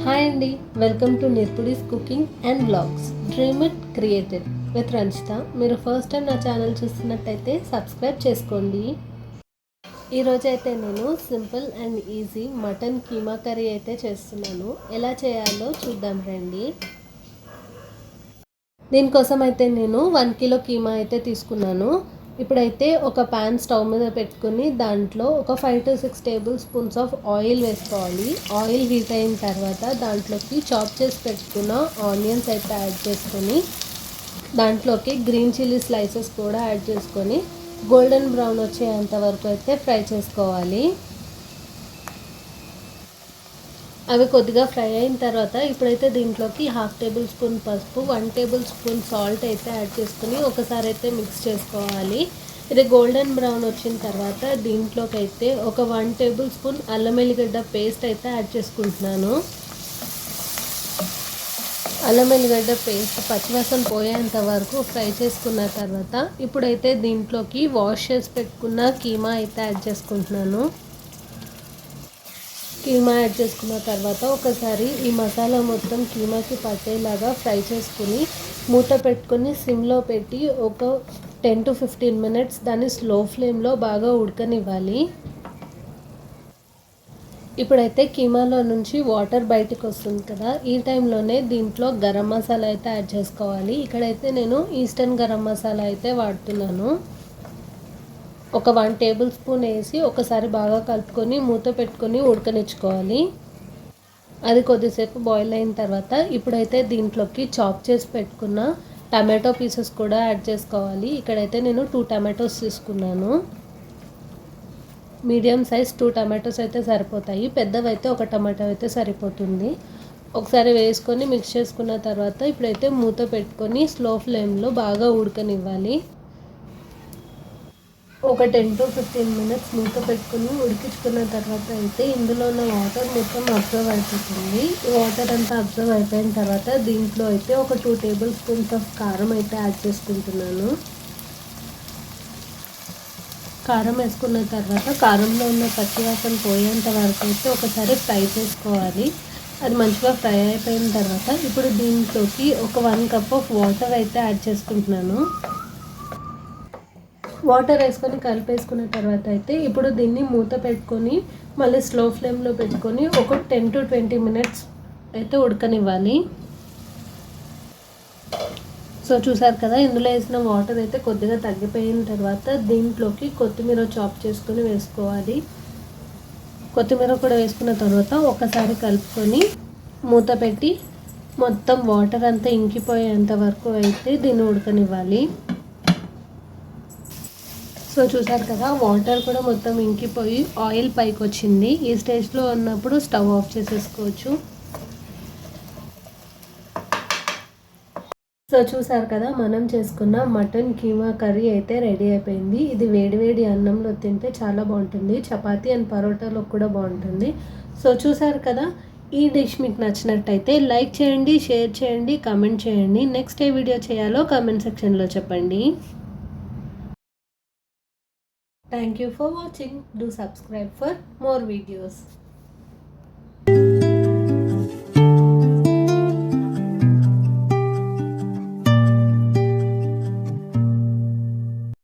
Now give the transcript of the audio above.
Hi అండి, welcome to నిర్పుడీస్ cooking and blogs. Dream it created with Ranjitha. మీరు first time నా ఛానల్ చూస్తున్నట్టయితే సబ్స్క్రైబ్ చేసుకోండి. ఈరోజు అయితే నేను simple and easy mutton keema curry అయితే చేస్తున్నాను. ఎలా చేయాలో చూద్దాం రండి. దీనికోసం అయితే నేను 1 కిలో కీమా అయితే తీసుకున్నాను. ఇప్పుడైతే ఒక ప్యాన్ స్టవ్ మీద పెట్టుకుని దాంట్లో ఒక 5 to 6 table spoons of oil వేసుకోవాలి. ఆయిల్ హీట్ అయిన తర్వాత దాంట్లోకి చాప్ చేసి పెట్టుకున్న ఆనియన్స్ అయితే యాడ్ చేసుకొని దాంట్లోకి గ్రీన్ చిల్లీ స్లైసెస్ కూడా యాడ్ చేసుకొని గోల్డెన్ బ్రౌన్ వచ్చేంత వరకు అయితే ఫ్రై చేసుకోవాలి. అవి కొద్దిగా ఫ్రై అయిన తర్వాత ఇప్పుడైతే దీంట్లోకి 1/2 టేబుల్ స్పూన్ పసుపు, 1 టేబుల్ స్పూన్ సాల్ట్ అయితే యాడ్ చేసుకుని ఒకసారి అయితే మిక్స్ చేసుకోవాలి. ఇది గోల్డెన్ బ్రౌన్ వచ్చిన తర్వాత దీంట్లోకి అయితే ఒక 1 టేబుల్ స్పూన్ అల్లం వెల్లిగడ్డ పేస్ట్ అయితే యాడ్ చేసుకుంటున్నాను. అల్లం వెల్లిగడ్డ పేస్ట్ పచ్చివాసన పోయేంత వరకు ఫ్రై చేసుకున్న తర్వాత ఇప్పుడైతే దీంట్లోకి వాష్ చేసి పెట్టుకున్న కీమా అయితే యాడ్ చేసుకుంటున్నాను. కీమా యాడ్ చేసుకున్న తర్వాత ఒకసారి ఈ మసాలా మొత్తం కీమాకి పట్టేలాగా ఫ్రై చేసుకుని మూత పెట్టుకొని సిమ్లో పెట్టి ఒక 10 to 15 మినిట్స్ దాన్ని స్లో ఫ్లేమ్లో బాగా ఉడకనివ్వాలి. ఇప్పుడైతే కీమాలో నుంచి వాటర్ బయటకు వస్తుంది కదా, ఈ టైంలోనే దీంట్లో గరం మసాలా అయితే యాడ్ చేసుకోవాలి. ఇక్కడైతే నేను ఈస్టర్న్ గరం మసాలా అయితే వాడుతున్నాను. ఒక 1 టేబుల్ స్పూన్ వేసి ఒకసారి బాగా కలుపుకొని మూత పెట్టుకొని ఉడకనిచ్చుకోవాలి. అది కొద్దిసేపు బాయిల్ అయిన తర్వాత ఇప్పుడైతే దీంట్లోకి చాప్ చేసి పెట్టుకున్న టమాటో పీసెస్ కూడా యాడ్ చేసుకోవాలి. ఇక్కడైతే నేను 2 టమాటోస్ తీసుకున్నాను. మీడియం సైజ్ 2 టమాటోస్ అయితే సరిపోతాయి, పెద్దవైతే ఒక టమాటో అయితే సరిపోతుంది. ఒకసారి వేసుకొని మిక్స్ చేసుకున్న తర్వాత ఇప్పుడైతే మూత పెట్టుకొని స్లో ఫ్లేమ్లో బాగా ఉడకనివ్వాలి. ఒక 10 to 15 మినిట్స్ మూత పెట్టుకుని ఉడికించుకున్న తర్వాత అయితే ఇందులో ఉన్న వాటర్ మొత్తం అబ్జర్వ్ అయిపోతుంది. వాటర్ అంతా అబ్జర్వ్ అయిపోయిన తర్వాత దీంట్లో అయితే ఒక 2 టేబుల్ స్పూన్స్ ఆఫ్ కారం అయితే యాడ్ చేసుకుంటున్నాను. కారం వేసుకున్న తర్వాత కారంలో ఉన్న పచ్చివాసన పోయేంత వరకు అయితే ఒకసారి ఫ్రై చేసుకోవాలి. అది మంచిగా ఫ్రై అయిపోయిన తర్వాత ఇప్పుడు దీంట్లోకి ఒక 1 కప్ ఆఫ్ వాటర్ అయితే యాడ్ చేసుకుంటున్నాను. వాటర్ వేసుకొని కలిపేసుకున్న తర్వాత అయితే ఇప్పుడు దీన్ని మూత పెట్టుకొని మళ్ళీ స్లో ఫ్లేమ్లో పెట్టుకొని ఒక 10 to 20 మినిట్స్ అయితే ఉడకనివ్వాలి. సో చూసారు కదా, ఇందులో వేసిన వాటర్ అయితే కొద్దిగా తగ్గిపోయిన తర్వాత దీంట్లోకి కొత్తిమీర చాప్ చేసుకొని వేసుకోవాలి. కొత్తిమీర కూడా వేసుకున్న తర్వాత ఒకసారి కలుపుకొని మూత పెట్టి మొత్తం వాటర్ అంతా ఇంకిపోయేంత వరకు అయితే దీన్ని ఉడకనివ్వాలి. సో చూసారు కదా, వాటర్ కూడా మొత్తం ఇంకిపోయి ఆయిల్ పైకి వచ్చింది. ఈ స్టేజ్లో ఉన్నప్పుడు స్టవ్ ఆఫ్ చేసేసుకోవచ్చు. సో చూసారు కదా, మనం చేసుకున్న మటన్ కీమా కర్రీ అయితే రెడీ అయిపోయింది. ఇది వేడివేడి అన్నంలో తింటే చాలా బాగుంటుంది, చపాతీ అండ్ పరోటాలో కూడా బాగుంటుంది. సో చూసారు కదా, ఈ డిష్ మీకు నచ్చినట్టయితే లైక్ చేయండి, షేర్ చేయండి, కామెంట్ చేయండి. నెక్స్ట్ ఏ వీడియో చేయాలో కామెంట్ సెక్షన్లో చెప్పండి. Thank you for watching. Do subscribe for more videos.